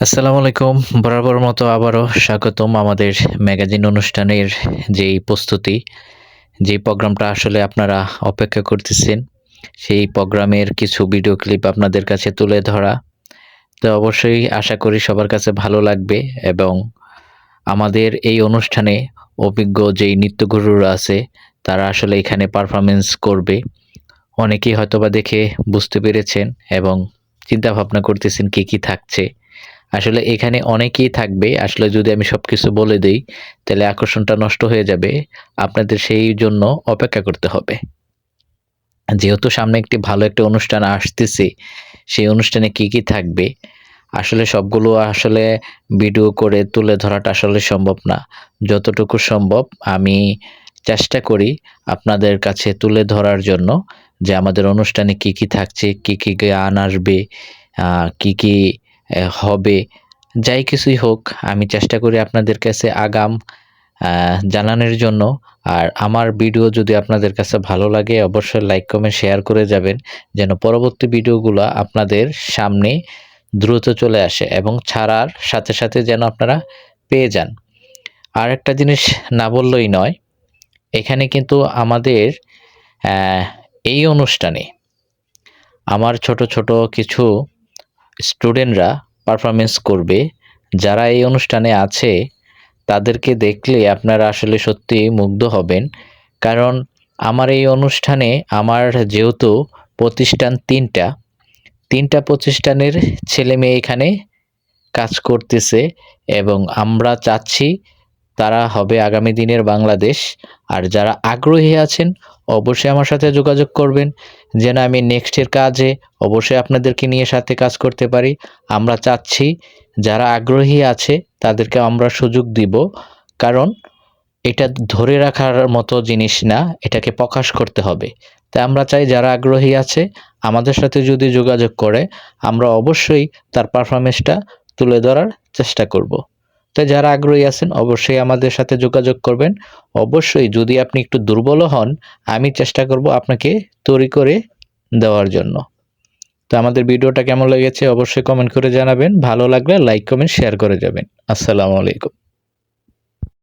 আসসালামু আলাইকুম। বরাবর মতো আবারও স্বাগতম আমাদের ম্যাগাজিন অনুষ্ঠানের যেই প্রস্তুতি, যেই প্রোগ্রামটা আসলে আপনারা অপেক্ষা করতেছেন, সেই প্রোগ্রামের কিছু ভিডিও ক্লিপ আপনাদের কাছে তুলে ধরা। তো অবশ্যই আশা করি সবার কাছে ভালো লাগবে এবং আমাদের এই অনুষ্ঠানে অভিজ্ঞ যেই নৃত্যগুরুরা আছে, তারা আসলে এখানে পারফরম্যান্স করবে। অনেকেই হয়তোবা দেখে বুঝতে পেরেছেন এবং চিন্তা ভাবনা করতেছেন কি থাকছে। আসলে এখানে অনেকেই থাকবে। আসলে যদি আমি সবকিছু বলে দেই, তাহলে আকর্ষণটা নষ্ট হয়ে যাবে। আপনাদের সেই জন্য অপেক্ষা করতে হবে। যেহেতু সামনে একটি ভালো একটা অনুষ্ঠান আসতেছে, সেই অনুষ্ঠানে কি থাকবে? আসলে সবগুলো আসলে ভিডিও করে তুলে ধরাটা আসলে সম্ভব না। যতটুকু সম্ভব আমি চেষ্টা করি আপনাদের কাছে তুলে ধরার জন্য যে আমাদের অনুষ্ঠানে কি থাকছে, কি গান আসবে, কি হবে। যাই কিছুই হোক আমি চেষ্টা করি আপনাদের কাছে আগাম জানানোর জন্য। আর আমার ভিডিও যদি আপনাদের কাছে ভালো লাগে অবশ্যই লাইক, কমেন্ট, শেয়ার করে যাবেন যেন পরবর্তী ভিডিওগুলো আপনাদের সামনে দ্রুত চলে আসে এবং ছাড়ার সাথে যেন আপনারা পেয়ে যান। আরেকটা জিনিস না বললেই নয়, এখানে কিন্তু আমাদের এই অনুষ্ঠানে আমার ছোট কিছু স্টুডেন্টরা পারফরম্যান্স করবে। যারা এই অনুষ্ঠানে আছে তাদেরকে দেখলে আপনারা আসলে সত্যিই মুগ্ধ হবেন। কারণ আমার এই অনুষ্ঠানে আমার যেহেতু প্রতিষ্ঠান ৩টা প্রতিষ্ঠানের ছেলেমেয়ে এখানে কাজ করতেছে এবং আমরা চাচ্ছি তারা হবে আগামী দিনের বাংলাদেশ। আর যারা আগ্রহী আছেন অবশ্যই আমার সাথে যোগাযোগ করবেন যেন আমি নেক্সটের কাজে অবশ্যই আপনাদেরকে নিয়ে সাথে কাজ করতে পারি। আমরা চাচ্ছি যারা আগ্রহী আছে তাদেরকে আমরা সুযোগ দিব। কারণ এটা ধরে রাখার মতো জিনিস না, এটাকে প্রকাশ করতে হবে। তাই আমরা চাই যারা আগ্রহী আছে আমাদের সাথে যদি যোগাযোগ করে আমরা অবশ্যই তার পারফরম্যান্সটা তুলে ধরার চেষ্টা করব। তাই যারা আগ্রহী আছেন অবশ্যই আমাদের সাথে যোগাযোগ করবেন। অবশ্যই যদি আপনি একটু দুর্বলও হন আমি চেষ্টা করব আপনাকে তৈরি করে দেওয়ার জন্য। তো আমাদের ভিডিওটা কেমন লেগেছে অবশ্যই কমেন্ট করে জানাবেন। ভালো লাগলে লাইক, কমেন্ট, শেয়ার করে যাবেন। আসসালামু আলাইকুম।